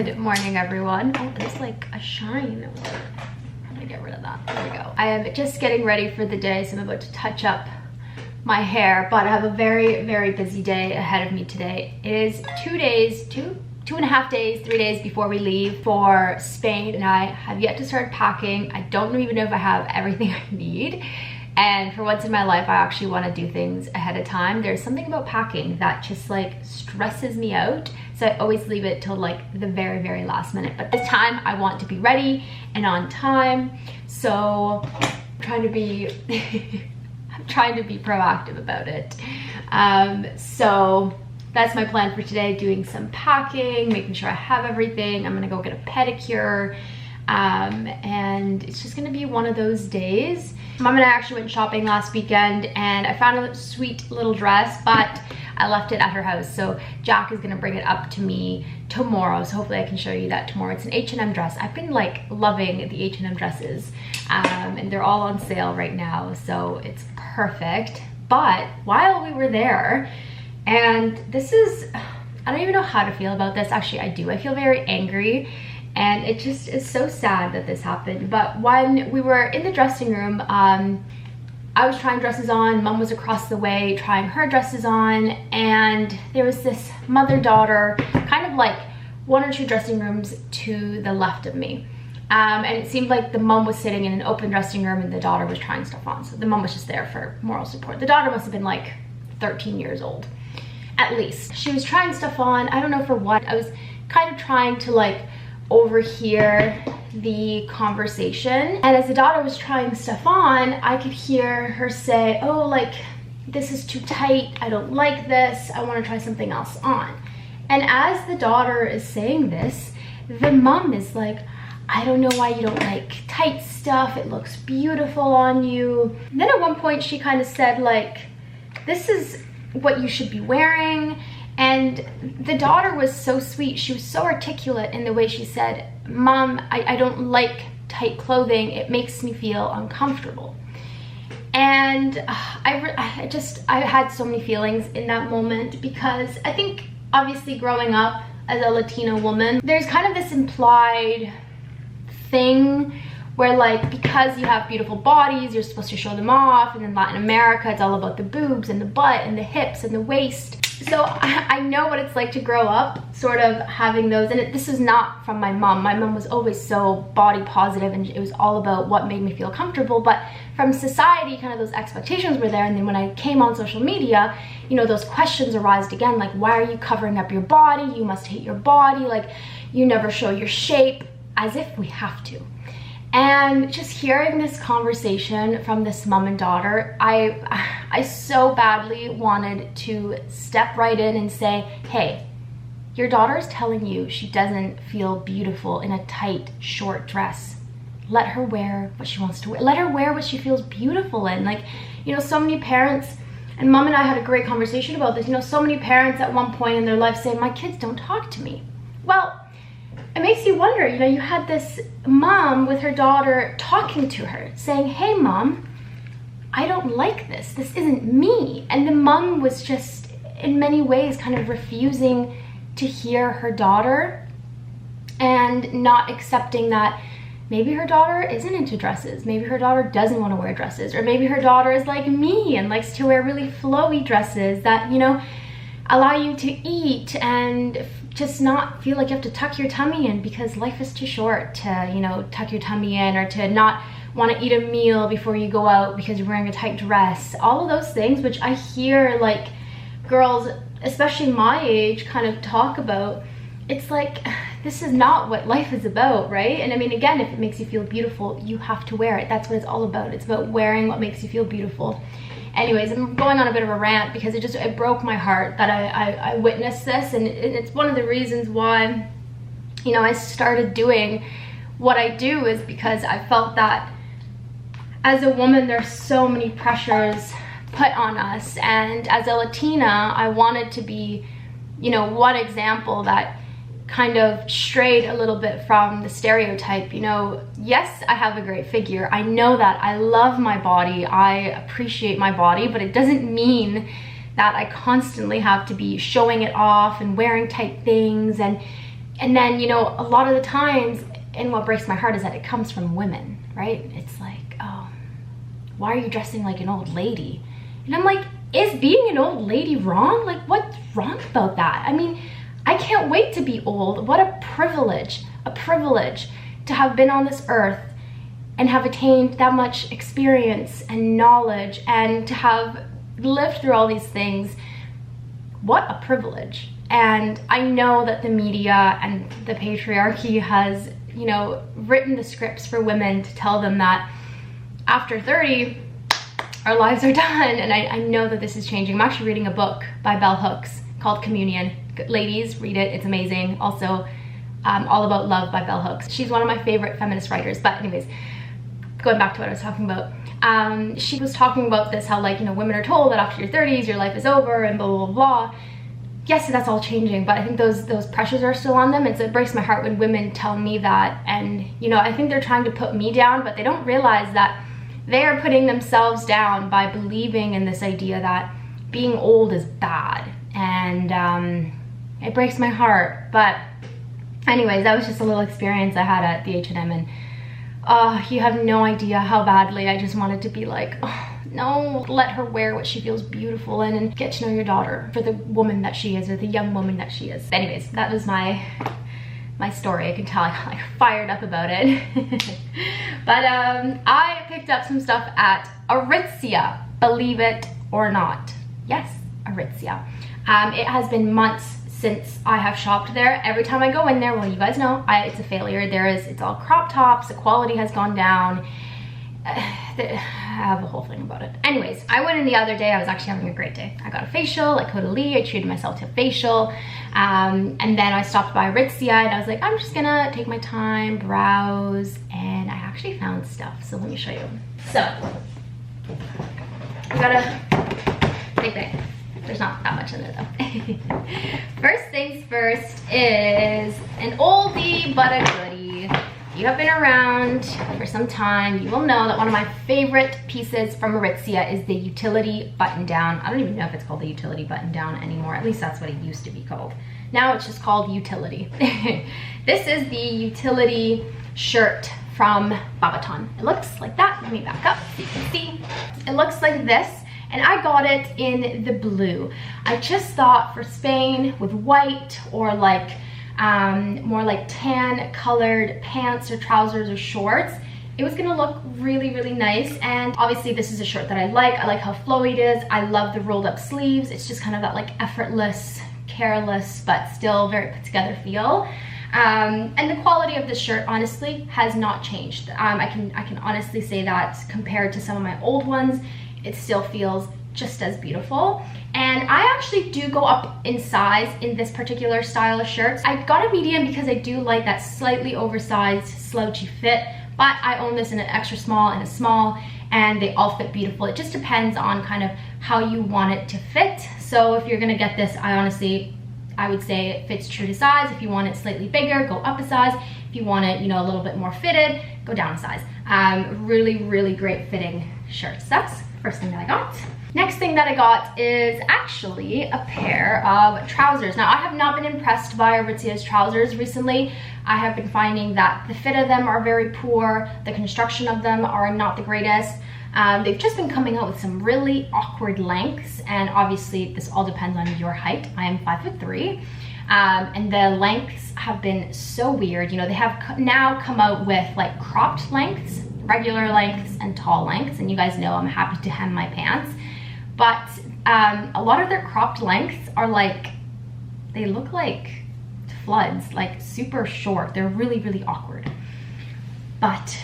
Good morning, everyone. Oh, there's like a shine. How do I get rid of that? There we go. I am just getting ready for the day, so I'm about to touch up my hair, but I have a very, very busy day ahead of me today. It is 2.5 days, 3 days before we leave for Spain, and I have yet to start packing. I don't even know if I have everything I need. And for once in my life, I actually want to do things ahead of time. There's something about packing that just like stresses me out. So I always leave it till like the very, very last minute. But this time I want to be ready and on time. So I'm trying to be, I'm trying to be proactive about it. So that's my plan for today, doing some packing, making sure I have everything. I'm gonna go get a pedicure. And it's just gonna be one of those days. Mom and I actually went shopping last weekend and I found a sweet little dress, but I left it at her house. So Jack is gonna bring it up to me tomorrow. So hopefully I can show you that tomorrow. It's an H&M dress. I've been like loving the H&M dresses, and they're all on sale right now. So it's perfect. But while we were there, and this is, I don't even know how to feel about this. Actually, I do. I feel very angry. And it just is so sad that this happened. But when we were in the dressing room, I was trying dresses on. Mom was across the way trying her dresses on. And there was this mother-daughter, kind of like one or two dressing rooms to the left of me. And it seemed like the mom was sitting in an open dressing room and the daughter was trying stuff on. So the mom was just there for moral support. The daughter must have been like 13 years old, at least. She was trying stuff on. I don't know for what. I was kind of trying to like overhear the conversation, and as the daughter was trying stuff on, I could hear her say, oh, like, this is too tight, I don't like this, I want to try something else on. And as the daughter is saying this, the mom is like, I don't know why you don't like tight stuff, it looks beautiful on you. And then at one point she kind of said like, this is what you should be wearing. And the daughter was so sweet. She was so articulate in the way she said, Mom, I don't like tight clothing. It makes me feel uncomfortable. And I had so many feelings in that moment, because I think obviously growing up as a Latina woman, there's kind of this implied thing where like, because you have beautiful bodies, you're supposed to show them off. And in Latin America, it's all about the boobs and the butt and the hips and the waist. So I know what it's like to grow up sort of having those, and this is not from my mom. My mom was always so body positive and it was all about what made me feel comfortable, but from society, kind of those expectations were there. And then when I came on social media, you know, those questions arised again, like, why are you covering up your body? You must hate your body, like, you never show your shape, as if we have to. And just hearing this conversation from this mom and daughter, I so badly wanted to step right in and say, hey, your daughter is telling you she doesn't feel beautiful in a tight, short dress. Let her wear what she wants to wear. Let her wear what she feels beautiful in. Like, you know, so many parents, and Mom and I had a great conversation about this, you know, so many parents at one point in their life say, my kids don't talk to me. Well, it makes you wonder, you know, you had this mom with her daughter talking to her, saying, hey, Mom, I don't like this. This isn't me. And the mom was just, in many ways, kind of refusing to hear her daughter and not accepting that maybe her daughter isn't into dresses. Maybe her daughter doesn't want to wear dresses. Or maybe her daughter is like me and likes to wear really flowy dresses that, you know, allow you to eat and just not feel like you have to tuck your tummy in, because life is too short to, you know, tuck your tummy in, or to not want to eat a meal before you go out because you're wearing a tight dress. All of those things, which I hear like girls, especially my age, kind of talk about. It's like, this is not what life is about, right? And I mean, again, if it makes you feel beautiful, you have to wear it. That's what it's all about. It's about wearing what makes you feel beautiful. Anyways, I'm going on a bit of a rant because it broke my heart that I witnessed this, and it's one of the reasons why, you know, I started doing what I do, is because I felt that as a woman, there's so many pressures put on us, and as a Latina, I wanted to be, you know, one example that kind of strayed a little bit from the stereotype. You know, yes, I have a great figure. I know that. I love my body. I appreciate my body, but it doesn't mean that I constantly have to be showing it off and wearing tight things. And And then, you know, a lot of the times, and what breaks my heart is that it comes from women, right? It's like, oh, why are you dressing like an old lady? And I'm like, is being an old lady wrong? Like, what's wrong about that? I mean, I can't wait to be old. What a privilege to have been on this earth and have attained that much experience and knowledge and to have lived through all these things. What a privilege. And I know that the media and the patriarchy has, you know, written the scripts for women to tell them that after 30, our lives are done. And I know that this is changing. I'm actually reading a book by Bell Hooks called Communion. Ladies, read it, it's amazing. Also, All About Love by Bell Hooks. She's one of my favorite feminist writers. But anyways, going back to what I was talking about. She was talking about this, how, like, you know, women are told that after your 30s, your life is over and blah, blah, blah, blah. Yes, that's all changing, but I think those pressures are still on them. And so it breaks my heart when women tell me that. And, you know, I think they're trying to put me down, but they don't realize that they are putting themselves down by believing in this idea that being old is bad. And it breaks my heart. But anyways, that was just a little experience I had at the H&M, and you have no idea how badly I just wanted to be like, oh, no, let her wear what she feels beautiful in and get to know your daughter for the woman that she is, or the young woman that she is. Anyways, that was my story. I can tell I got like fired up about it. But I picked up some stuff at Aritzia, believe it or not. Yes, Aritzia. It has been months since I have shopped there. Every time I go in there, well, you guys know, it's a failure. It's all crop tops, the quality has gone down. I have a whole thing about it. Anyways, I went in the other day. I was actually having a great day. I got a facial, like totally. I treated myself to a facial. And then I stopped by Aritzia and I was like, I'm just gonna take my time, browse, and I actually found stuff. So let me show you. So, I got a big bag. There's not that much in there though. First things first is an oldie but a goodie. If you have been around for some time, you will know that one of my favorite pieces from Aritzia is the utility button down. I don't even know if it's called the utility button down anymore. At least that's what it used to be called. Now it's just called utility. This is the utility shirt from Babaton. It looks like that. Let me back up so you can see. It looks like this. And I got it in the blue. I just thought for Spain with white or like more like tan colored pants or trousers or shorts, it was gonna look really, really nice. And obviously this is a shirt that I like. I like how flowy it is. I love the rolled up sleeves. It's just kind of that like effortless, careless, but still very put together feel. And the quality of this shirt honestly has not changed. I can honestly say that compared to some of my old ones, it still feels just as beautiful. And I actually do go up in size in this particular style of shirts. I got a medium because I do like that slightly oversized slouchy fit, but I own this in an extra small and a small, and they all fit beautiful. It just depends on kind of how you want it to fit. So if you're gonna get this, I would say it fits true to size. If you want it slightly bigger, go up a size. If you want it, you know, a little bit more fitted, go down a size. Really, really great fitting shirts. That's first thing that I got. Next thing that I got is actually a pair of trousers. Now, I have not been impressed by Aritzia's trousers recently. I have been finding that the fit of them are very poor. The construction of them are not the greatest. They've just been coming out with some really awkward lengths, and obviously this all depends on your height. I am 5'3", and the lengths have been so weird. You know, they have now come out with like cropped lengths, regular lengths, and tall lengths, and you guys know I'm happy to hem my pants. But a lot of their cropped lengths are like, they look like floods, like super short. They're really, really awkward. But,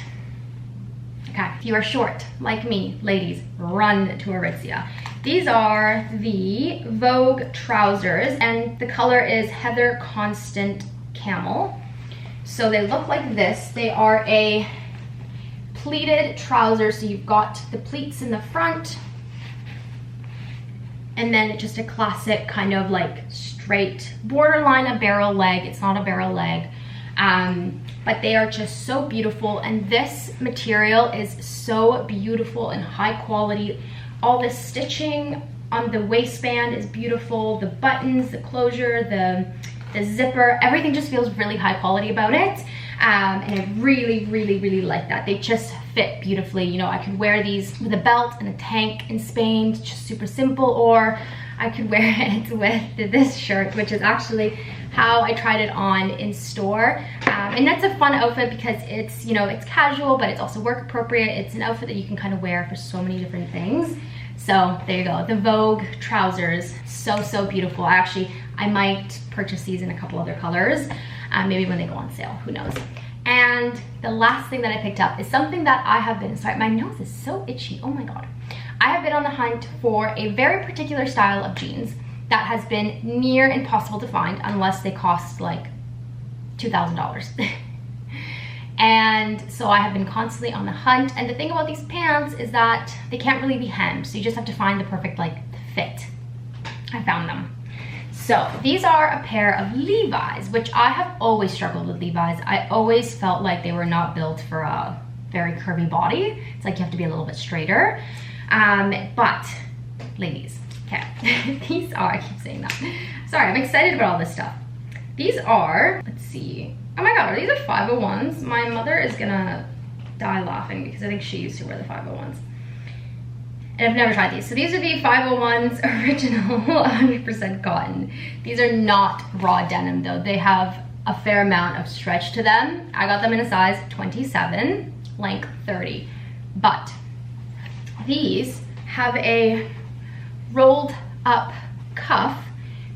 okay, if you are short, like me, ladies, run to Aritzia. These are the Vogue trousers, and the color is Heather Constant Camel. So they look like this. They are a pleated trouser, so you've got the pleats in the front, and then just a classic kind of like straight, borderline a barrel leg. It's not a barrel leg, but they are just so beautiful. And this material is so beautiful and high quality. All the stitching on the waistband is beautiful. The buttons, the closure, the the zipper, everything just feels really high quality about it. And I really, really, really like that. They just fit beautifully. You know, I could wear these with a belt and a tank in Spain, just super simple, or I could wear it with this shirt, which is actually how I tried it on in store. And that's a fun outfit because it's, you know, it's casual, but it's also work appropriate. It's an outfit that you can kind of wear for so many different things. So there you go, the Vogue trousers, so beautiful. I might purchase these in a couple other colors, maybe when they go on sale, who knows. And the last thing that I picked up is something that I have been, sorry, my nose is so itchy, oh my God. I have been on the hunt for a very particular style of jeans that has been near impossible to find unless they cost like $2,000. And so I have been constantly on the hunt. And the thing about these pants is that they can't really be hemmed. So you just have to find the perfect like fit. I found them. So these are a pair of Levi's, which I have always struggled with Levi's. I always felt like they were not built for a very curvy body. It's like you have to be a little bit straighter. But ladies, okay, these are, I keep saying that. Sorry, I'm excited about all this stuff. These are, let's see. Oh my God, are these the 501s? My mother is gonna die laughing because I think she used to wear the 501s. And I've never tried these. So these are the 501s original 100% cotton. These are not raw denim though. They have a fair amount of stretch to them. I got them in a size 27, length 30. But these have a rolled up cuff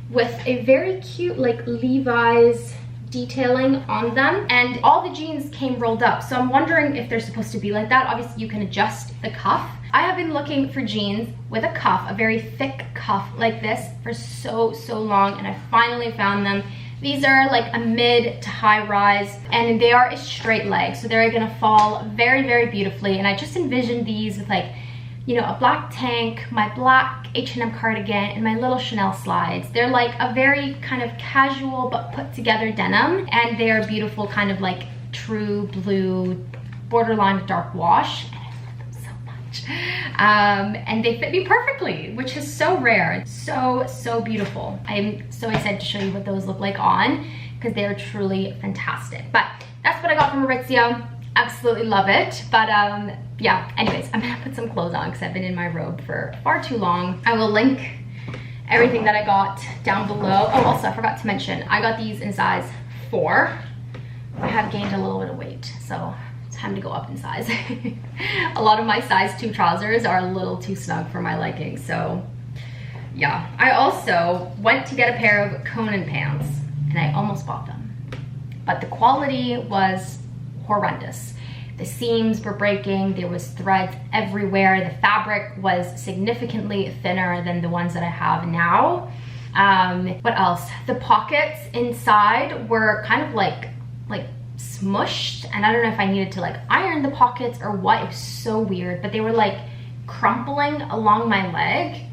with a very cute like Levi's detailing on them, and all the jeans came rolled up. So I'm wondering if they're supposed to be like that. Obviously you can adjust the cuff. I have been looking for jeans with a cuff, a very thick cuff like this for so long, and I finally found them. These are like a mid to high rise, and they are a straight leg, so they're gonna fall very beautifully. And I just envisioned these with like, you know, a black tank, my black H&M cardigan, and my little Chanel slides. They're like a very kind of casual but put together denim, and they are beautiful, kind of like true blue, borderline dark wash. And I love them so much. And they fit me perfectly, which is so rare. So beautiful. I'm so excited to show you what those look like on, because they are truly fantastic. But that's what I got from Aritzia. Absolutely love it. But yeah, anyways, I'm gonna put some clothes on because I've been in my robe for far too long. I will link everything that I got down below. Oh, also I forgot to mention, I got these in size 4. I have gained a little bit of weight, so it's time to go up in size. A lot of my size 2 trousers are a little too snug for my liking, so yeah. I also went to get a pair of Conan pants, and I almost bought them, but the quality was horrendous. The seams were breaking, there was threads everywhere, the fabric was significantly thinner than the ones that I have now. What else? The pockets inside were kind of like smushed, and I don't know if I needed to like iron the pockets or what. It was so weird, but they were like crumpling along my leg.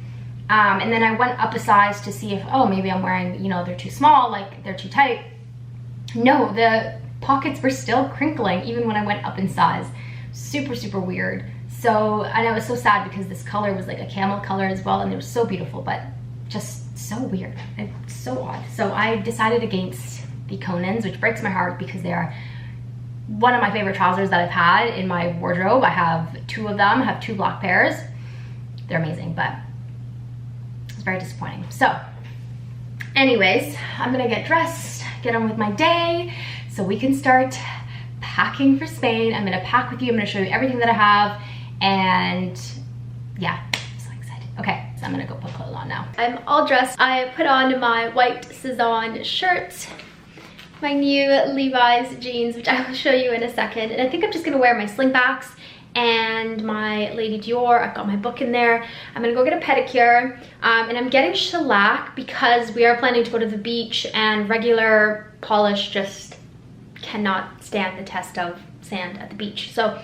And then I went up a size to see if, oh, maybe I'm wearing, you know, they're too small, like they're too tight. No, the pockets were still crinkling even when I went up in size. Super weird. So, and I was so sad because this color was like a camel color as well, and it was so beautiful, but just so weird. It's so odd. So I decided against the Conans, which breaks my heart because they are one of my favorite trousers that I've had in my wardrobe. I have 2 of them, I have 2 black pairs. They're amazing, but it's very disappointing. So anyways, I'm gonna get dressed, get on with my day, so we can start packing for Spain. I'm gonna pack with you. I'm gonna show you everything that I have, and yeah, I'm so excited. Okay, so I'm gonna go put clothes on now. I'm all dressed. I put on my white Cezanne shirt, my new Levi's jeans, which I will show you in a second, and I think I'm just gonna wear my slingbacks and my Lady Dior. I've got my book in there. I'm gonna go get a pedicure, and I'm getting shellac because we are planning to go to the beach, and regular polish just cannot stand the test of sand at the beach. So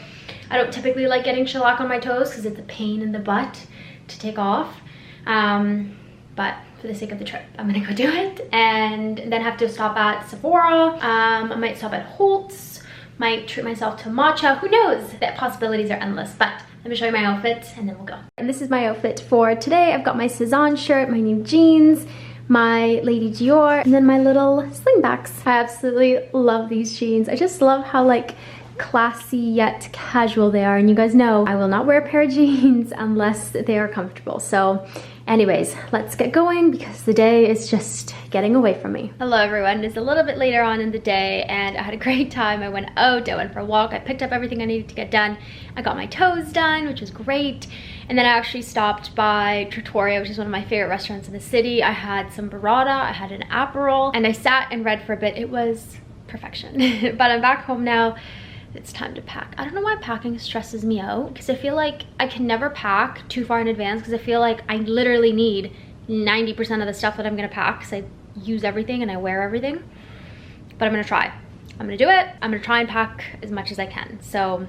I don't typically like getting shellac on my toes because it's a pain in the butt to take off, but for the sake of the trip, I'm gonna go do it, and then have to stop at Sephora. I might stop at Holt's, might treat myself to matcha. Who knows? The possibilities are endless. But let me show you my outfit and then we'll go. And this is my outfit for today. I've got my Cezanne shirt, my new jeans, my Lady Dior, and then my little slingbacks. I absolutely love these jeans. I just love how like classy yet casual they are, and you guys know I will not wear a pair of jeans unless they are comfortable. So anyways, let's get going because the day is just getting away from me. Hello everyone, it's a little bit later on in the day and I had a great time. I went out, I went for a walk, I picked up everything I needed to get done. I got my toes done, which was great. And then I actually stopped by Trattoria, which is one of my favorite restaurants in the city. I had some burrata, I had an Aperol, and I sat and read for a bit. It was perfection. But I'm back home now. It's time to pack. I don't know why packing stresses me out, because I feel like I can never pack too far in advance, because I feel like I literally need 90% of the stuff that I'm gonna pack, because I use everything and I wear everything. But I'm gonna try. I'm gonna do it. I'm gonna try and pack as much as I can. So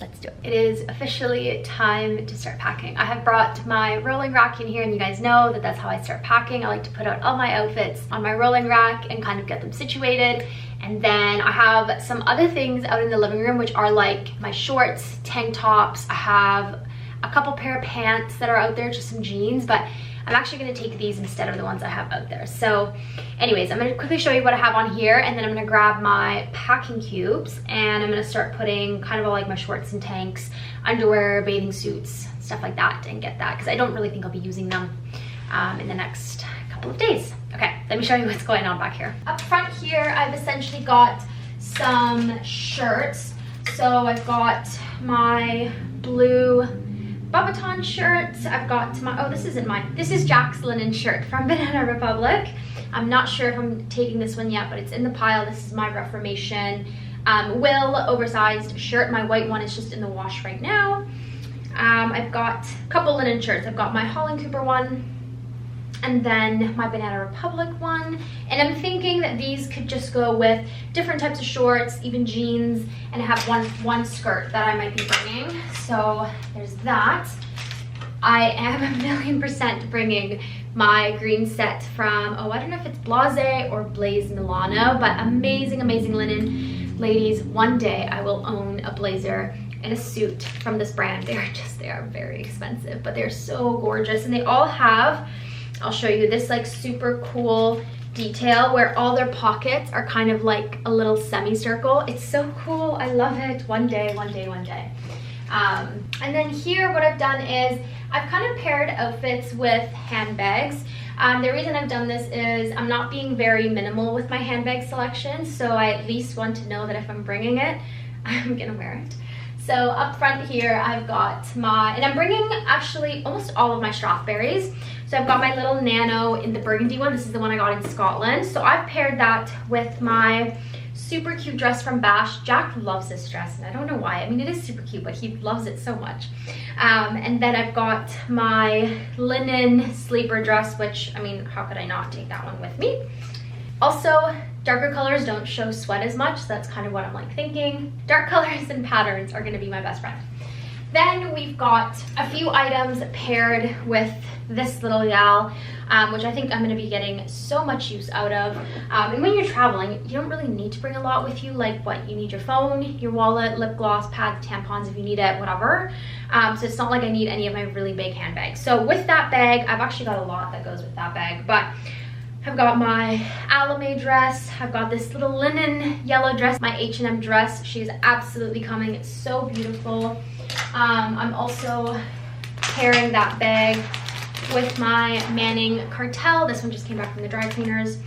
let's do it. It is officially time to start packing. I have brought my rolling rack in here, and you guys know that that's how I start packing. I like to put out all my outfits on my rolling rack and kind of get them situated. And then I have some other things out in the living room, which are like my shorts, tank tops. I have a couple pair of pants that are out there, just some jeans, but I'm actually gonna take these instead of the ones I have out there. So anyways, I'm gonna quickly show you what I have on here, and then I'm gonna grab my packing cubes and I'm gonna start putting kind of all like my shorts and tanks, underwear, bathing suits, stuff like that, and get that, because I don't really think I'll be using them in the next couple of days. Okay, let me show you what's going on back here. Up front here, I've essentially got some shirts. So I've got my blue Babaton shirt. I've got my, oh, this isn't mine. This is Jack's linen shirt from Banana Republic. I'm not sure if I'm taking this one yet, but it's in the pile. This is my Reformation Will oversized shirt. My white one is just in the wash right now. I've got a couple linen shirts. I've got my Holland Cooper one, and then my Banana Republic one. And I'm thinking that these could just go with different types of shorts, even jeans, and have one skirt that I might be bringing. So there's that. I am 1,000,000% bringing my green set from, oh, I don't know if it's Blase or Blaze Milano, but amazing, amazing linen. Ladies, one day I will own a blazer and a suit from this brand. They are very expensive, but they're so gorgeous. And they all have, I'll show you this like super cool detail where all their pockets are kind of like a little semicircle. It's so cool. I love it. One day. And then here what I've done is I've kind of paired outfits with handbags. The reason I've done this is I'm not being very minimal with my handbag selection, so I at least want to know that if I'm bringing it, I'm gonna wear it. So up front here, I've got my, and I'm bringing actually almost all of my Strathberries. So I've got my little Nano in the burgundy one. This is the one I got in Scotland. So I've paired that with my super cute dress from Bash. Jack loves this dress, and I don't know why. I mean, it is super cute, but he loves it so much. And then I've got my linen sleeper dress, which, I mean, how could I not take that one with me? Also, darker colors don't show sweat as much, so that's kind of what I'm like thinking. Dark colors and patterns are gonna be my best friend. Then we've got a few items paired with this little gal, which I think I'm gonna be getting so much use out of. And when you're traveling, you don't really need to bring a lot with you, like what, you need your phone, your wallet, lip gloss, pads, tampons if you need it, whatever. So it's not like I need any of my really big handbags. So with that bag, I've actually got a lot that goes with that bag, but I've got my Alame dress. I've got this little linen yellow dress, my H&M dress. She's absolutely coming. It's so beautiful. I'm also pairing that bag with my Manning Cartel. This one just came back from the dry cleaners.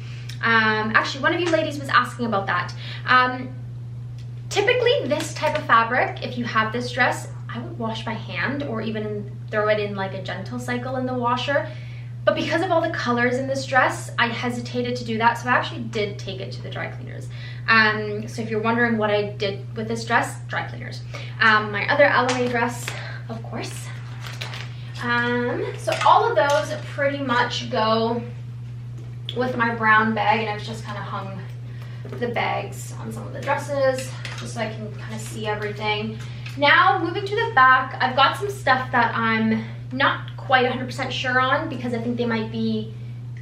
Actually, one of you ladies was asking about that. Typically, this type of fabric, if you have this dress, I would wash by hand or even throw it in like a gentle cycle in the washer. But because of all the colors in this dress, I hesitated to do that, so I actually did take it to the dry cleaners. So if you're wondering what I did with this dress, dry cleaners. My other Alame dress, of course. So all of those pretty much go with my brown bag, and I've just kind of hung the bags on some of the dresses just so I can kind of see everything. Now, moving to the back, I've got some stuff that I'm not quite 100% sure on because I think they might be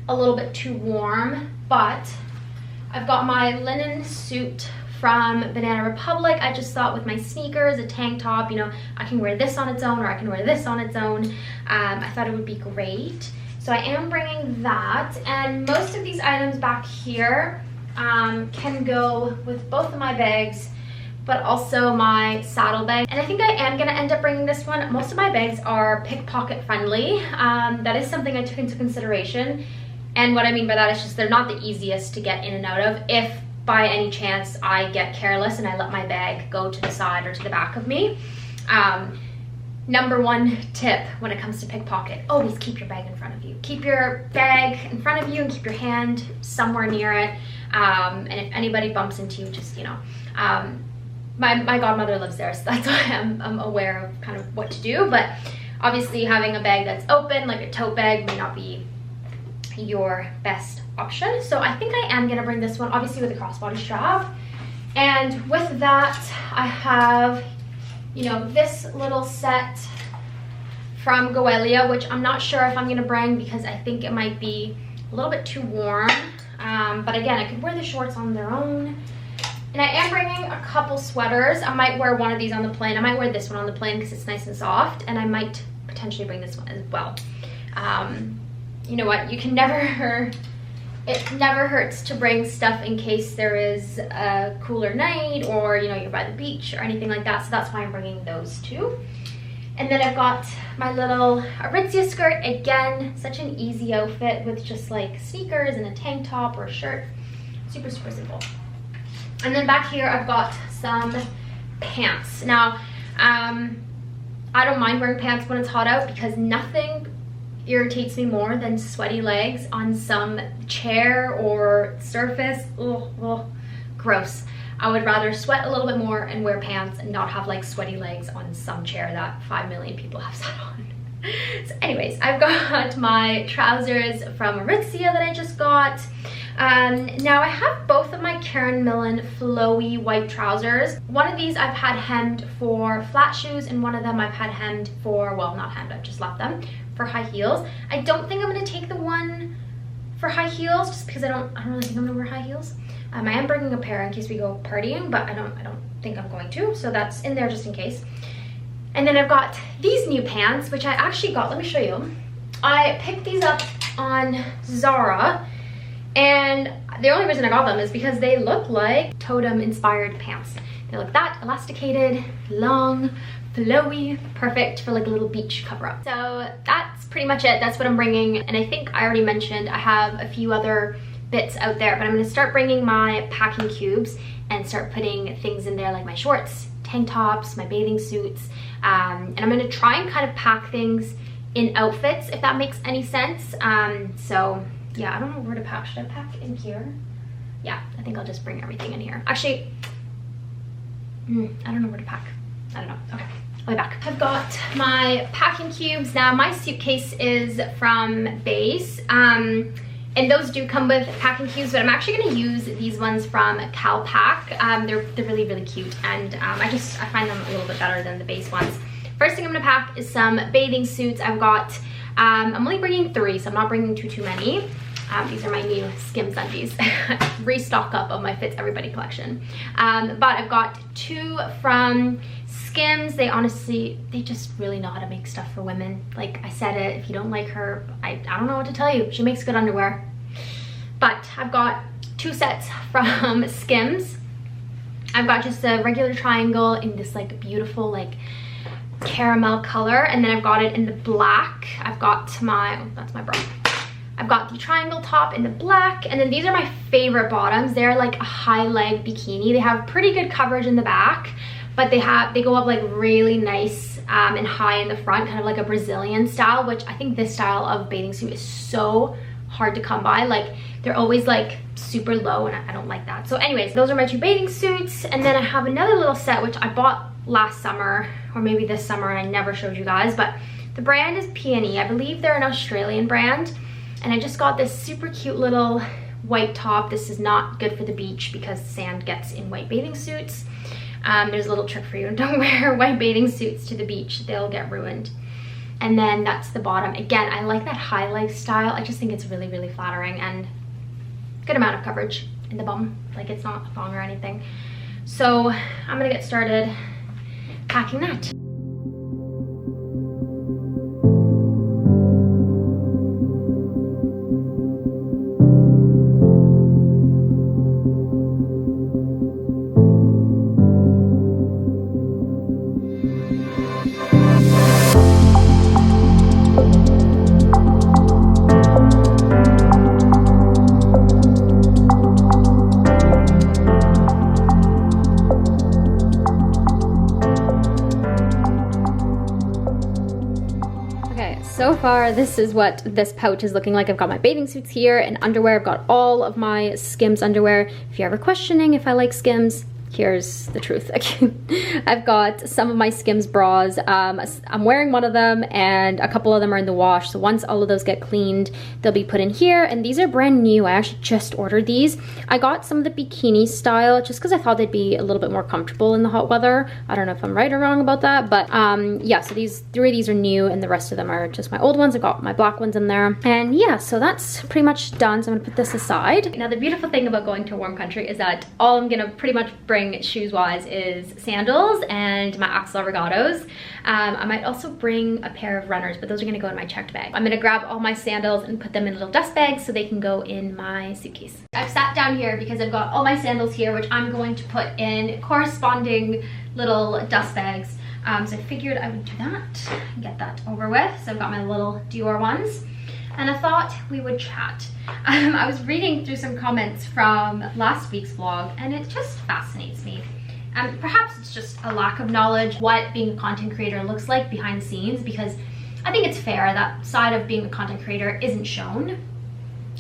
a little bit too warm, but I've got my linen suit from Banana Republic. I just thought with my sneakers, a tank top, you know, I can wear this on its own or I can wear this on its own. I thought it would be great. So I am bringing that, and most of these items back here can go with both of my bags, but also my saddle bag. And I think I am gonna end up bringing this one. Most of my bags are pickpocket friendly. That is something I took into consideration. And what I mean by that is just they're not the easiest to get in and out of. If by any chance I get careless and I let my bag go to the side or to the back of me. Number one tip when it comes to pickpocket, always keep your bag in front of you. Keep your bag in front of you and keep your hand somewhere near it. And if anybody bumps into you, just, you know, my godmother lives there, so that's why I'm aware of kind of what to do. But obviously having a bag that's open, like a tote bag, may not be your best option. So I think I am gonna bring this one, obviously with a crossbody strap. And with that, I have, you know, this little set from JEWELLERY, which I'm not sure if I'm gonna bring because I think it might be a little bit too warm. But again, I could wear the shorts on their own. And I am bringing a couple sweaters. I might wear one of these on the plane. I might wear this one on the plane because it's nice and soft. And I might potentially bring this one as well. You know what, you can never, it never hurts to bring stuff in case there is a cooler night or, you know, you're by the beach or anything like that. So that's why I'm bringing those two. And then I've got my little Aritzia skirt. Again, such an easy outfit with just like sneakers and a tank top or a shirt. Super, super simple. And then back here, I've got some pants. Now, I don't mind wearing pants when it's hot out because nothing irritates me more than sweaty legs on some chair or surface. Ugh, gross. I would rather sweat a little bit more and wear pants and not have like sweaty legs on some chair that 5 million people have sat on. So anyways, I've got my trousers from Aritzia that I just got. Now I have both of my Karen Millen flowy white trousers. One of these I've had hemmed for flat shoes and one of them I've had hemmed for, well, not hemmed, I've just left them for high heels. I don't think I'm gonna take the one for high heels just because I don't really think I'm gonna wear high heels. I am bringing a pair in case we go partying, but I don't think I'm going to, so that's in there just in case. And then I've got these new pants, which I actually got, let me show you. I picked these up on Zara, and the only reason I got them is because they look like totem inspired pants. They look that elasticated, long, flowy, perfect for like a little beach cover up. So that's pretty much it. That's what I'm bringing. And I think I already mentioned I have a few other bits out there, but I'm gonna start bringing my packing cubes and start putting things in there like my shorts, tank tops, my bathing suits. And I'm gonna try and kind of pack things in outfits, if that makes any sense. So yeah, I don't know where to pack. Should I pack in here? Yeah, I think I'll just bring everything in here. Actually, I don't know where to pack. I don't know. Okay, I'll be back. I've got my packing cubes. Now my suitcase is from Base. And those do come with packing cubes, but I'm actually gonna use these ones from CalPack. They're really, really cute, and I find them a little bit better than the Base ones. First thing I'm gonna pack is some bathing suits. I've got, I'm only bringing 3, so I'm not bringing too many. These are my new Skims undies. Restock up of my Fits Everybody collection. But I've got 2 from Skims. They just really know how to make stuff for women. Like I said it, if you don't like her, I don't know what to tell you. She makes good underwear. But I've got 2 sets from Skims. I've got just a regular triangle in this like beautiful like caramel color, and then I've got it in the black. I've got my, oh, that's my bra. I've got the triangle top in the black, and then these are my favorite bottoms. They're like a high leg bikini. They have pretty good coverage in the back, but they go up like really nice and high in the front, kind of like a Brazilian style, which I think this style of bathing suit is so hard to come by. Like they're always like super low, and I don't like that. So anyways, those are my 2 bathing suits, and then I have another little set which I bought last summer or maybe this summer and I never showed you guys, but the brand is Peony. I believe they're an Australian brand, and I just got this super cute little white top. This is not good for the beach because sand gets in white bathing suits. There's a little trick for you. Don't wear white bathing suits to the beach. They'll get ruined. And then that's the bottom. Again, I like that high leg style. I just think it's really, really flattering and good amount of coverage in the bum. Like it's not a thong or anything. So I'm gonna get started packing that. So far, this is what this pouch is looking like. I've got my bathing suits here and underwear. I've got all of my Skims underwear. If you're ever questioning if I like Skims, here's the truth. I've got some of my Skims bras. I'm wearing one of them and a couple of them are in the wash. So once all of those get cleaned, they'll be put in here. And these are brand new. I actually just ordered these. I got some of the bikini style just because I thought they'd be a little bit more comfortable in the hot weather. I don't know if I'm right or wrong about that, but yeah, so three of these are new and the rest of them are just my old ones. I got my black ones in there. And yeah, so that's pretty much done. So I'm gonna put this aside. Now the beautiful thing about going to a warm country is that all I'm gonna pretty much bring shoes wise is sandals and my Axel Regatos. I might also bring a pair of runners, but those are gonna go in my checked bag. I'm gonna grab all my sandals and put them in little dust bags so they can go in my suitcase. I've sat down here because I've got all my sandals here, which I'm going to put in corresponding little dust bags. So I figured I would do that and get that over with. So I've got my little Dior ones. And I thought we would chat. I was reading through some comments from last week's vlog and it just fascinates me. Perhaps it's just a lack of knowledge what being a content creator looks like behind the scenes, because I think it's fair that side of being a content creator isn't shown.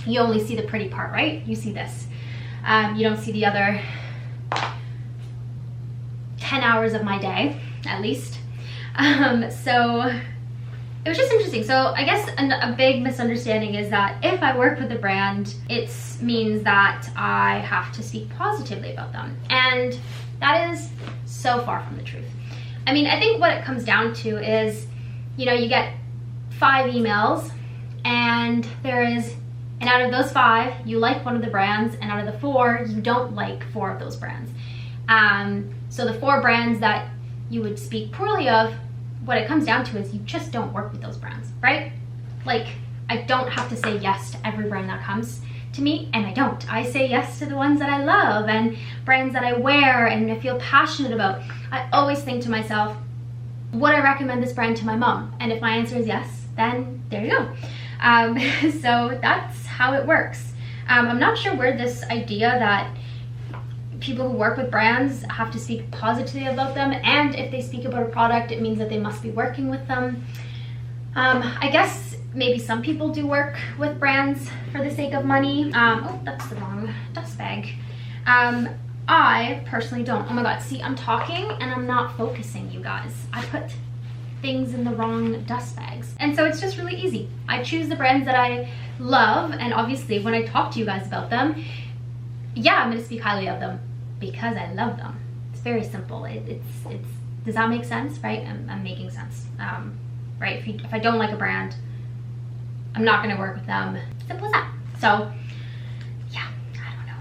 You only see the pretty part, right? You see this. You don't see the other 10 hours of my day, at least. So it was just interesting. So I guess a big misunderstanding is that if I work with a brand, it means that I have to speak positively about them. And that is so far from the truth. I mean, I think what it comes down to is, you know, you get 5 emails and out of those 5, you like one of the brands, and out of the 4, you don't like 4 of those brands. So the 4 brands that you would speak poorly of, what it comes down to is you just don't work with those brands, right? Like, I don't have to say yes to every brand that comes to me, and I don't. I say yes to the ones that I love and brands that I wear and I feel passionate about. I always think to myself, would I recommend this brand to my mom? And if my answer is yes, then there you go. So that's how it works. I'm not sure where this idea that people who work with brands have to speak positively about them, and if they speak about a product, it means that they must be working with them. I guess maybe some people do work with brands for the sake of money. Oh, that's the wrong dust bag. I personally don't. Oh my god, see, I'm talking and I'm not focusing, you guys. I put things in the wrong dust bags. And so it's just really easy. I choose the brands that I love, and obviously when I talk to you guys about them, yeah, I'm gonna speak highly of them because I love them. It's very simple. Does that make sense, right? I'm making sense, right? If I don't like a brand, I'm not gonna work with them. Simple as that. So yeah, I don't know.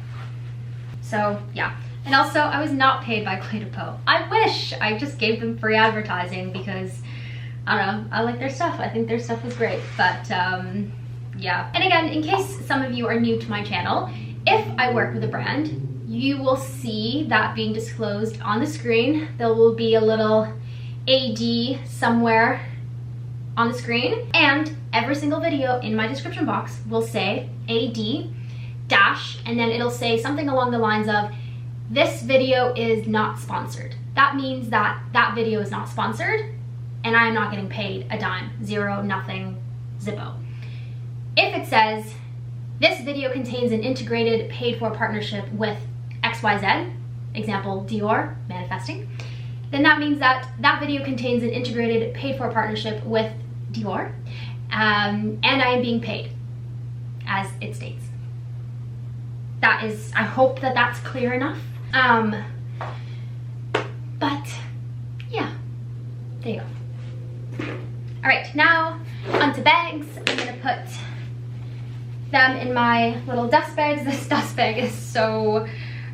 So yeah, and also I was not paid by Clé de Peau. I wish. I just gave them free advertising because I don't know, I like their stuff. I think their stuff is great, but yeah. And again, in case some of you are new to my channel, if I work with a brand, you will see that being disclosed on the screen. There will be a little AD somewhere on the screen, and every single video in my description box will say AD dash, and then it'll say something along the lines of, this video is not sponsored. That means that that video is not sponsored and I am not getting paid a dime, zero, nothing, zippo. If it says, this video contains an integrated paid-for partnership with XYZ, example Dior, manifesting, then that means that that video contains an integrated paid-for partnership with Dior, and I am being paid, as it states. That is, I hope that that's clear enough. But yeah, there you go. All right, now onto bags. I'm gonna put them in my little dust bags. This dust bag is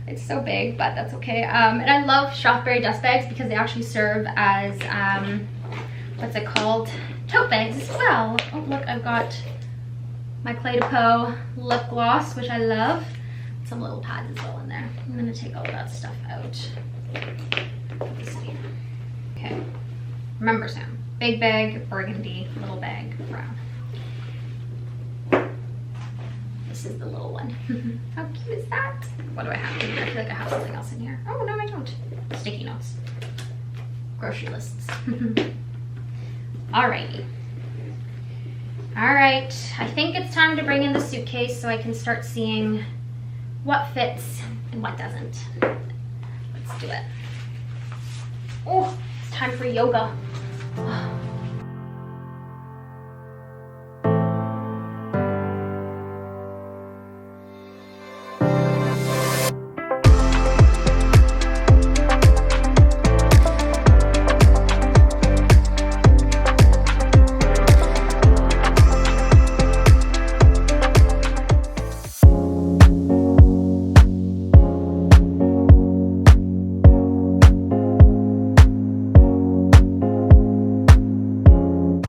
it's so big, but that's okay. And I love Strathberry dust bags because they actually serve as, what's it called? Tote bags as well. Oh look, I've got my Clé de Peau lip gloss, which I love. Some little pads as well in there. I'm gonna take all that stuff out. Let's see. Okay, remember Sam, big bag, burgundy, little bag, brown. This is the little one. How cute is that? What do I have in here? I feel like I have something else in here. Oh, no, I don't. Sticky notes. Grocery lists. Alrighty. All right, I think it's time to bring in the suitcase so I can start seeing what fits and what doesn't. Let's do it. Oh, it's time for yoga.